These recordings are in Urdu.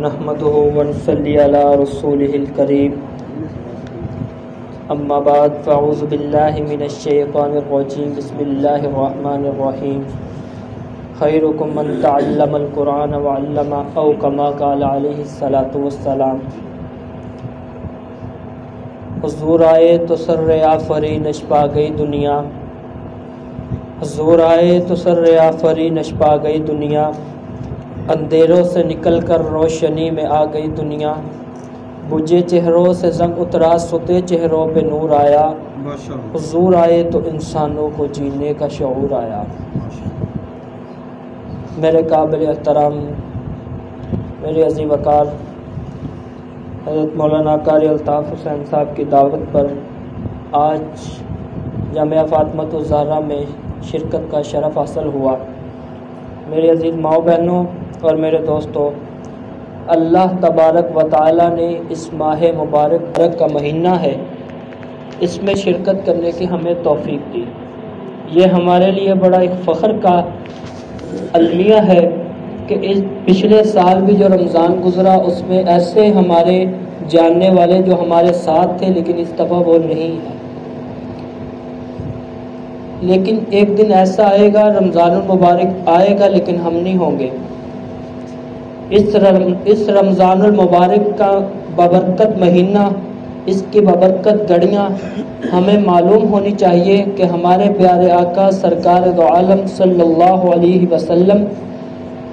نحمده ونصلي على رسوله الكريم اما بعد فاعوذ باللہ من الشیطان الرجیم بسم اللہ الرحمن الرحیم خیرکم من تعلم القرآن وعلمہ او کما قال علیہ الصلاۃ والسلام۔ حضور آئے تو سر آفرینش پا گئی دنیا، حضور آئے تو سر آفرینش پا گئی دنیا، اندھیروں سے نکل کر روشنی میں آ گئی دنیا، بجھے چہروں سے زنگ اترا سوتے چہروں پہ نور آیا، حضور آئے تو انسانوں کو جینے کا شعور آیا۔ میرے قابل احترام، میرے عزیز وقار حضرت مولانا قاری الطاف حسین صاحب کی دعوت پر آج جامعہ فاطمۃ الزہرا میں شرکت کا شرف حاصل ہوا۔ میرے عزیز ماؤ بہنوں اور میرے دوستوں، اللہ تبارک و تعالی نے اس ماہ مبارک کا مہینہ ہے، اس میں شرکت کرنے کی ہمیں توفیق دی۔ یہ ہمارے لیے بڑا ایک فخر کا المیہ ہے کہ اس پچھلے سال بھی جو رمضان گزرا اس میں ایسے ہمارے جاننے والے جو ہمارے ساتھ تھے لیکن اس دفعہ وہ نہیں ہے، لیکن ایک دن ایسا آئے گا رمضان المبارک آئے گا لیکن ہم نہیں ہوں گے۔ اس رمضان المبارک کا بابرکت مہینہ، اس کی بابرکت گھڑیاں ہمیں معلوم ہونی چاہیے کہ ہمارے پیارے آقا سرکار دو عالم صلی اللہ علیہ وسلم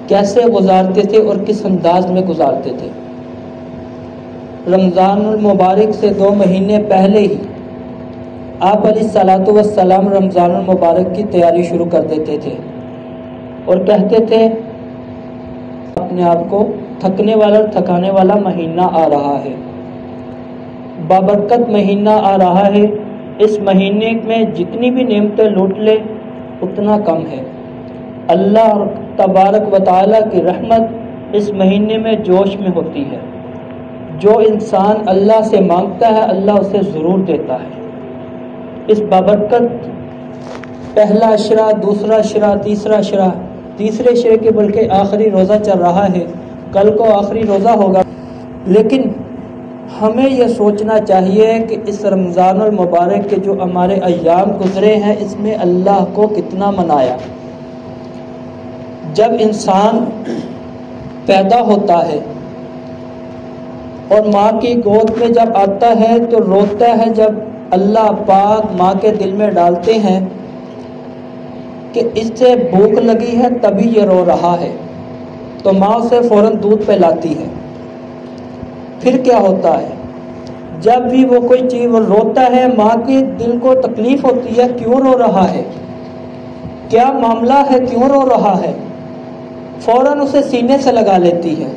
کیسے گزارتے تھے اور کس انداز میں گزارتے تھے۔ رمضان المبارک سے 2 مہینے پہلے ہی آپ علیہ الصلوۃ والسلام رمضان المبارک کی تیاری شروع کر دیتے تھے اور کہتے تھے اپنے آپ کو تھکنے والا تھکانے والا مہینہ آ رہا ہے، بابرکت مہینہ آ رہا ہے، اس مہینے میں جتنی بھی نعمتیں لوٹ لے اتنا کم ہے۔ اللہ تبارک و تعالیٰ کی رحمت اس مہینے میں جوش میں ہوتی ہے، جو انسان اللہ سے مانگتا ہے اللہ اسے ضرور دیتا ہے۔ اس بابرکت پہلا اشرا، دوسرا اشرا، تیسرا اشرا، تیسرے اشرے کے بلکہ آخری روزہ چل رہا ہے، کل کو آخری روزہ ہوگا، لیکن ہمیں یہ سوچنا چاہیے کہ اس رمضان المبارک کے جو ہمارے ایام گزرے ہیں اس میں اللہ کو کتنا منایا۔ جب انسان پیدا ہوتا ہے اور ماں کی گود میں جب آتا ہے تو روتا ہے، جب اللہ پاک ماں کے دل میں ڈالتے ہیں کہ اس سے بھوک لگی ہے تبھی یہ رو رہا ہے، تو ماں اسے فوراً دودھ پلاتی ہے۔ پھر کیا ہوتا ہے؟ جب بھی وہ کوئی چیز روتا ہے ماں کے دل کو تکلیف ہوتی ہے، کیوں رو رہا ہے، کیا معاملہ ہے، کیوں رو رہا ہے، فوراً اسے سینے سے لگا لیتی ہے۔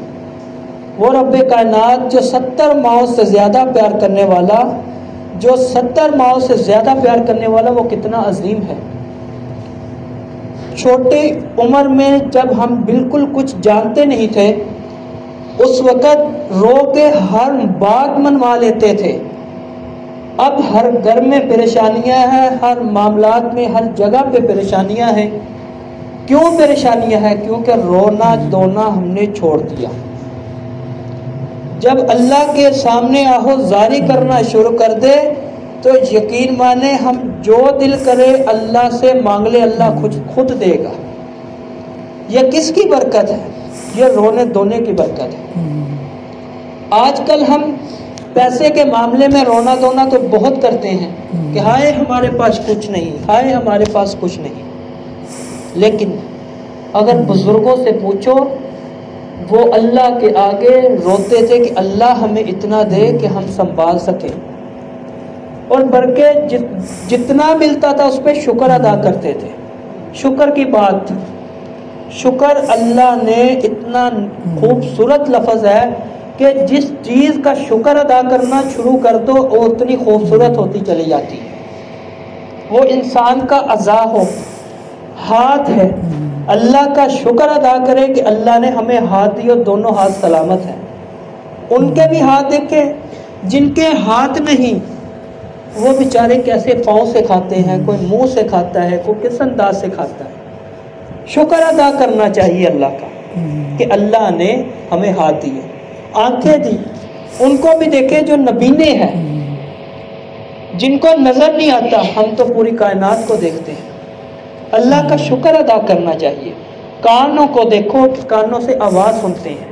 وہ رب کائنات جو 70 ماؤں سے زیادہ پیار کرنے والا، جو 70 ماؤں سے زیادہ پیار کرنے والا، وہ کتنا عظیم ہے۔ چھوٹی عمر میں جب ہم بالکل کچھ جانتے نہیں تھے اس وقت رو کے ہر بات منوا لیتے تھے، اب ہر گھر میں پریشانیاں ہیں، ہر معاملات میں ہر جگہ پہ پریشانیاں ہیں۔ کیوں پریشانیاں ہیں؟ کیونکہ رونا دھونا ہم نے چھوڑ دیا۔ جب اللہ کے سامنے آہو زاری کرنا شروع کر دے تو یقین مانے ہم جو دل کرے اللہ سے مانگ لے اللہ خود دے گا۔ یہ کس کی برکت ہے؟ یہ رونے دھونے کی برکت ہے۔ آج کل ہم پیسے کے معاملے میں رونا دھونا تو بہت کرتے ہیں کہ ہائے ہمارے پاس کچھ نہیں، ہائے ہمارے پاس کچھ نہیں، لیکن اگر بزرگوں سے پوچھو وہ اللہ کے آگے روتے تھے کہ اللہ ہمیں اتنا دے کہ ہم سنبھال سکیں، اور برکے جتنا ملتا تھا اس پہ شکر ادا کرتے تھے۔ شکر کی بات، شکر اللہ نے اتنا خوبصورت لفظ ہے کہ جس چیز کا شکر ادا کرنا شروع کر دو وہ اتنی خوبصورت ہوتی چلی جاتی ہے۔ وہ انسان کا اعضاء ہو، ہاتھ ہے، اللہ کا شکر ادا کرے کہ اللہ نے ہمیں ہاتھ دی اور دونوں ہاتھ سلامت ہیں۔ ان کے بھی ہاتھ دیکھیں، جن کے ہاتھ نہیں وہ بیچارے کیسے پاؤں سے کھاتے ہیں، کوئی منہ سے کھاتا ہے، کوئی کس انداز سے کھاتا ہے۔ شکر ادا کرنا چاہیے اللہ کا کہ اللہ نے ہمیں ہاتھ دیے۔ آنکھیں دی ان کو بھی دیکھیں جو نبینے ہیں، جن کو نظر نہیں آتا، ہم تو پوری کائنات کو دیکھتے ہیں۔ اللہ کا شکر ادا کرنا چاہیے۔ کانوں کو دیکھو، کانوں سے آواز سنتے ہیں۔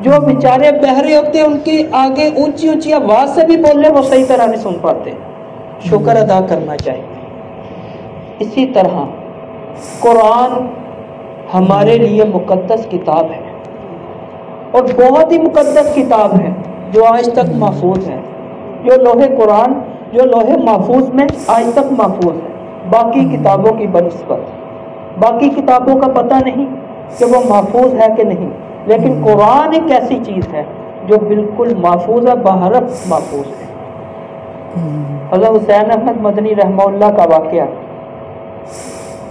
جو بیچارے بہرے ہوتے ہیں ان کی آگے اونچی اونچی آواز سے بھی بولنے وہ صحیح طرح نہیں سن پاتے، شکر ادا کرنا چاہیے۔ اسی طرح قرآن ہمارے لیے مقدس کتاب ہے، اور بہت ہی مقدس کتاب ہے جو آج تک محفوظ ہے، جو لوح محفوظ میں آج تک محفوظ ہے باقی کتابوں کی بنسبت۔ باقی کتابوں کا پتہ نہیں کہ وہ محفوظ ہے کہ نہیں، لیکن قرآن ایک ایسی چیز ہے جو بالکل محفوظ ہے، بحرف محفوظ ہے۔ حضرت حسین احمد مدنی رحمہ اللہ کا واقعہ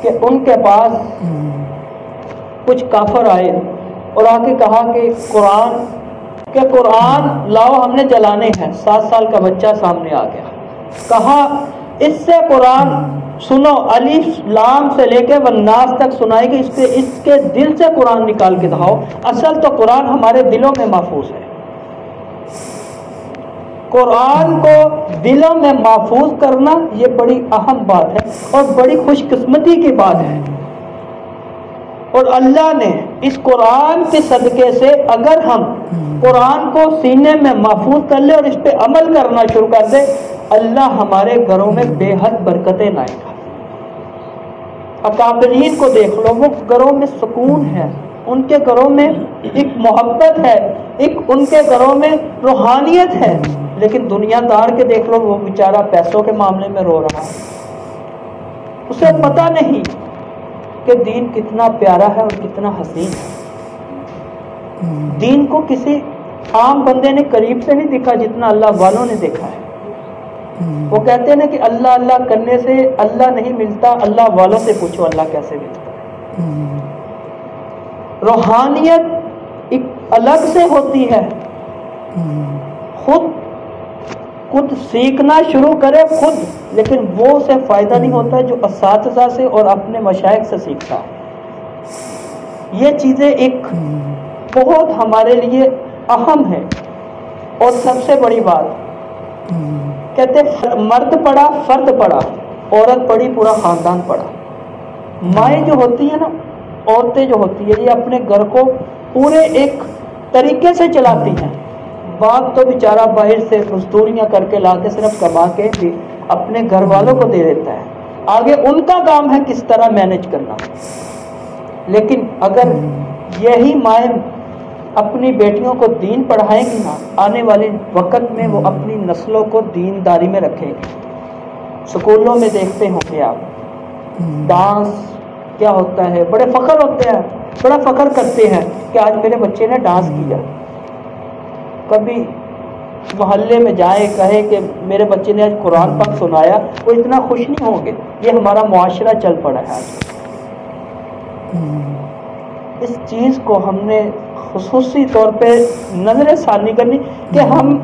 کہ ان کے پاس کچھ کافر آئے اور آ کے کہا کہ قرآن لاؤ، ہم نے جلانے ہیں۔ 7 سال کا بچہ سامنے آ گیا، کہا اس سے قرآن سنو، الف لام سے لے کے والناس تک سنائے گی، اس کے دل سے قرآن نکال کے دکھاؤ۔ اصل تو قرآن ہمارے دلوں میں محفوظ ہے۔ قرآن کو دلوں میں محفوظ کرنا یہ بڑی اہم بات ہے اور بڑی خوش قسمتی کی بات ہے۔ اور اللہ نے اس قرآن کے صدقے سے اگر ہم قرآن کو سینے میں محفوظ کر لیں اور اس پہ عمل کرنا شروع کر دیں، اللہ ہمارے گھروں میں بے حد برکتیں لائے گا۔ اکابرین کو دیکھ لو، وہ گھروں میں سکون ہے، ان کے گھروں میں ایک محبت ہے، ایک ان کے گھروں میں روحانیت ہے۔ لیکن دنیا دار کے دیکھ لو، وہ بیچارہ پیسوں کے معاملے میں رو رہا ہے، اسے پتہ نہیں کہ دین کتنا پیارا ہے اور کتنا حسین ہے۔ دین کو کسی عام بندے نے قریب سے نہیں دیکھا جتنا اللہ والوں نے دیکھا ہے۔ وہ کہتے ہیں کہ اللہ اللہ کرنے سے اللہ نہیں ملتا، اللہ والوں سے پوچھو اللہ کیسے ملتا ہے۔ روحانیت ایک الگ سے ہوتی ہے، خود سیکھنا شروع کرے خود، لیکن وہ اسے فائدہ نہیں ہوتا جو اساتذہ سے اور اپنے مشائخ سے سیکھتا ہے۔ یہ چیزیں ایک بہت ہمارے لیے اہم ہے۔ اور سب سے بڑی بات کہتے مرد پڑھا فرد پڑھا، عورت پڑھی پورا خاندان پڑھا۔ مائیں جو ہوتی ہیں نا، عورتیں جو ہوتی ہیں، یہ اپنے گھر کو پورے ایک طریقے سے چلاتی ہیں۔ باپ تو بیچارہ باہر سے مزدوریاں کر کے لا کے صرف کما کے بھی اپنے گھر والوں کو دے دیتا ہے، آگے ان کا کام ہے کس طرح مینج کرنا۔ لیکن اگر یہی مائیں اپنی بیٹیوں کو دین پڑھائیں گی نا، آنے والے وقت میں وہ اپنی نسلوں کو دینداری میں رکھیں گی۔ سکولوں میں دیکھتے ہوں گے آپ، ڈانس کیا ہوتا ہے، بڑے فخر ہوتے ہیں، بڑا فخر کرتے ہیں کہ آج میرے بچے نے ڈانس کیا۔ کبھی محلے میں جائیں کہے کہ میرے بچے نے آج قرآن پاک سنایا، وہ اتنا خوش نہیں ہوں گے۔ یہ ہمارا معاشرہ چل پڑا ہے آج۔ اس چیز کو ہم نے خصوصی طور پہ نظر ثانی کرنی کہ ہم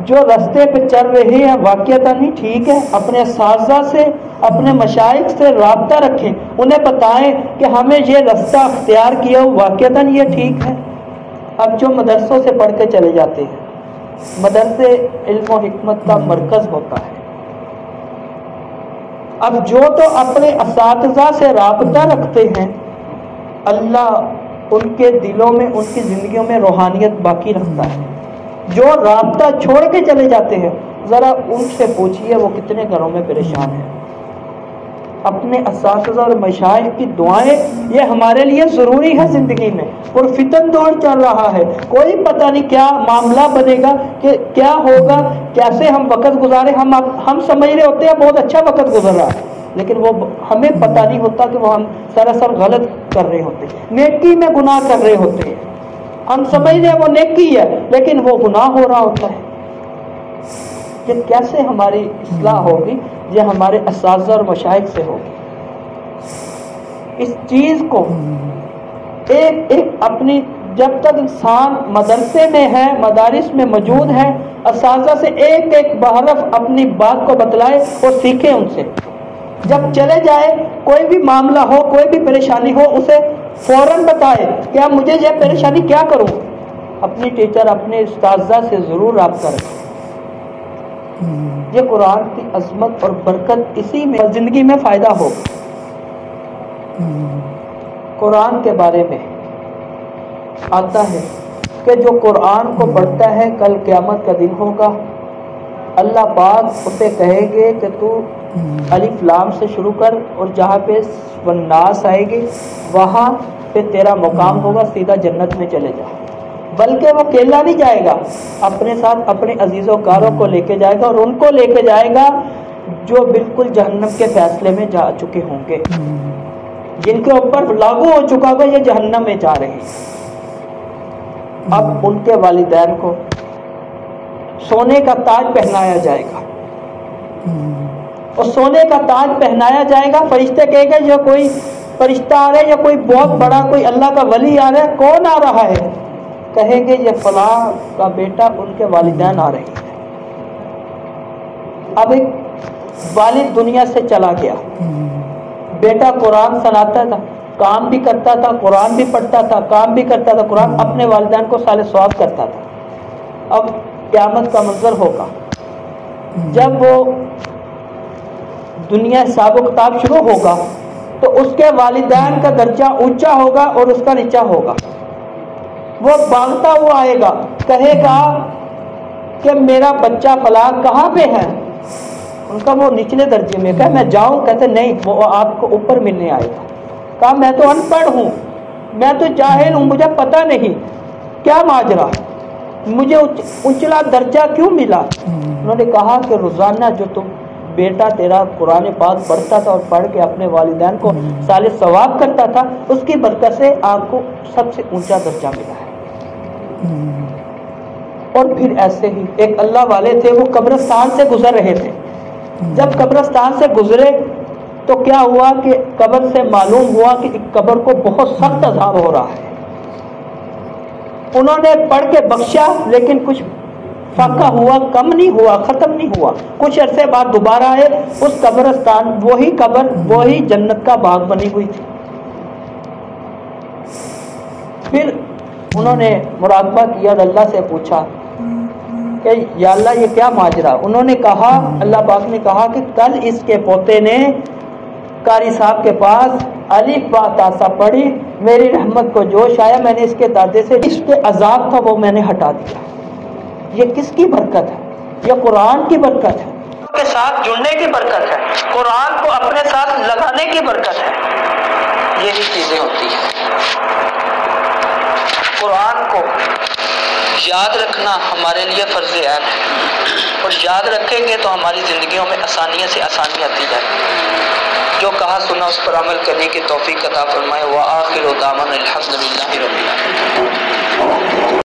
جو راستے پہ چل رہے ہیں واقعتاً ہی ٹھیک ہے، اپنے اساتذہ سے اپنے مشائخ سے رابطہ رکھیں، انہیں بتائیں کہ ہمیں یہ راستہ اختیار کیا ہو واقعتاً یہ ٹھیک ہے۔ اب جو مدرسوں سے پڑھ کے چلے جاتے ہیں، مدرسے علم و حکمت کا مرکز ہوتا ہے، اب جو تو اپنے اساتذہ سے رابطہ رکھتے ہیں، اللہ ان کے دلوں میں ان کی زندگیوں میں روحانیت باقی رکھتا ہے۔ جو رابطہ چھوڑ کے چلے جاتے ہیں، ذرا ان سے پوچھئے وہ کتنے گھروں میں پریشان ہیں۔ اپنے اساتذہ اور مشائخ کی دعائیں یہ ہمارے لیے ضروری ہے زندگی میں۔ پرفتن دور چل رہا ہے، کوئی پتہ نہیں کیا معاملہ بنے گا، کہ کیا ہوگا، کیسے ہم وقت گزارے۔ ہم سمجھ رہے ہوتے ہیں بہت اچھا وقت گزر رہا ہے، لیکن وہ ہمیں پتہ نہیں ہوتا کہ وہ ہم سراسر غلط کر رہے ہوتے ہیں، نیکی میں گناہ کر رہے ہوتے ہیں۔ ہم سمجھ رہے ہیں وہ نیکی ہے، لیکن وہ گناہ ہو رہا ہوتا ہے۔ یہ کیسے ہماری اصلاح ہوگی؟ یہ ہمارے اساتذہ اور مشائخ سے ہوگی۔ اس چیز کو ایک اپنی جب تک انسان مدرسے میں ہے، مدارس میں موجود ہے، اساتذہ سے ایک ایک بحرف اپنی بات کو بتلائے اور سیکھے ان سے۔ جب چلے جائے، کوئی بھی معاملہ ہو، کوئی بھی پریشانی ہو، اسے فوراً بتائے کہ اب مجھے یہ پریشانی کیا کروں۔ اپنی ٹیچر اپنے استاذہ سے ضرور رابطہ رکھیں. یہ قرآن کی عظمت اور برکت اسی میں زندگی میں فائدہ ہوگا. قرآن کے بارے میں آتا ہے کہ جو قرآن کو پڑھتا ہے کل قیامت کا دن ہوگا، اللہ پاک اسے کہے گے کہ تو الف لام سے شروع کر اور جہاں پہ والناس آئے گی وہاں پہ تیرا مقام ہوگا، سیدھا جنت میں چلے جا. بلکہ وہ اکیلا نہیں جائے گا، اپنے ساتھ اپنے عزیز و کاروں کو لے کے جائے گا، اور ان کو لے کے جائے گا جو بالکل جہنم کے فیصلے میں جا چکے ہوں گے، جن کے اوپر لاگو ہو چکا ہوگا یہ جہنم میں جا رہے ہیں. اب ان کے والدین کو سونے کا تاج پہنایا جائے گا، اور سونے کا تاج پہنایا جائے گا. فرشتے کہیں گے یہ کوئی فرشتہ آ رہا ہے یا کوئی بہت بڑا کوئی اللہ کا ولی آ رہا ہے، کون آ رہا ہے؟ کہیں گے یہ فلاں کا بیٹا، ان کے والدین آ رہے ہیں. اب ایک والد دنیا سے چلا گیا، بیٹا قرآن سناتا تھا، کام بھی کرتا تھا، قرآن بھی پڑھتا تھا، کام بھی کرتا تھا، قرآن اپنے والدین کو سال ثواب کرتا تھا. اب قیامت کا منظر ہوگا جب وہ دنیا حساب و کتاب شروع ہوگا تو اس کے والدین کا درجہ اونچا ہوگا اور اس کا نیچا ہوگا. وہ بھاگتا ہوا آئے گا، کہے گا کہ میرا بچہ فلاں کہاں پہ ہے؟ ان کا وہ نچلے درجے میں کہا میں جاؤں، کہتے نہیں وہ آپ کو اوپر ملنے آئے گا. کہا میں تو ان پڑھ ہوں، میں تو جاہل ہوں، مجھے پتہ نہیں کیا ماجرا، مجھے اونچلا درجہ کیوں ملا؟ انہوں نے کہا کہ روزانہ جو تم بیٹا تیرا قرآن پاک پڑھتا تھا اور پڑھ کے اپنے والدین کو سال ثواب کرتا تھا، اس کی برکت سے آپ کو سب سے اونچا درجہ ملا ہے. اور پھر ایسے ہی ایک اللہ والے تھے، وہ قبرستان سے گزر رہے تھے. جب قبرستان سے گزرے تو کیا ہوا کہ قبر سے معلوم ہوا کہ ایک قبر کو بہت سخت عذاب ہو رہا ہے. انہوں نے پڑھ کے بخشا لیکن کچھ فاقہ ہوا، کم نہیں ہوا، ختم نہیں ہوا. کچھ عرصے بعد دوبارہ آئے، اس قبرستان وہی قبر وہی جنت کا باغ بنی ہوئی تھی. پھر انہوں نے مراقبہ کیا، اللہ سے پوچھا کہ یا اللہ یہ کیا ماجرا؟ انہوں نے کہا، اللہ پاک نے کہا کہ کل اس کے پوتے نے قاری صاحب کے پاس الف با تا سا پڑھی، میری رحمت کو جوش آیا، میں نے اس کے دادے سے اس کے عذاب تھا وہ میں نے ہٹا دیا. یہ کس کی برکت ہے؟ یہ قرآن کی برکت ہے، کے ساتھ جڑنے کی برکت ہے، قرآن کو اپنے ساتھ لگانے کی برکت ہے. یہی چیزیں ہوتی ہیں. قرآن کو یاد رکھنا ہمارے لیے فرض عین ہے، اور یاد رکھیں گے تو ہماری زندگیوں میں آسانیاں سے آسانی آتی جائے. جو کہا سنا اس پر عمل کرنے کی توفیق عطا فرمائے. وآخر دعوانا الحمدللہ رب العالمین.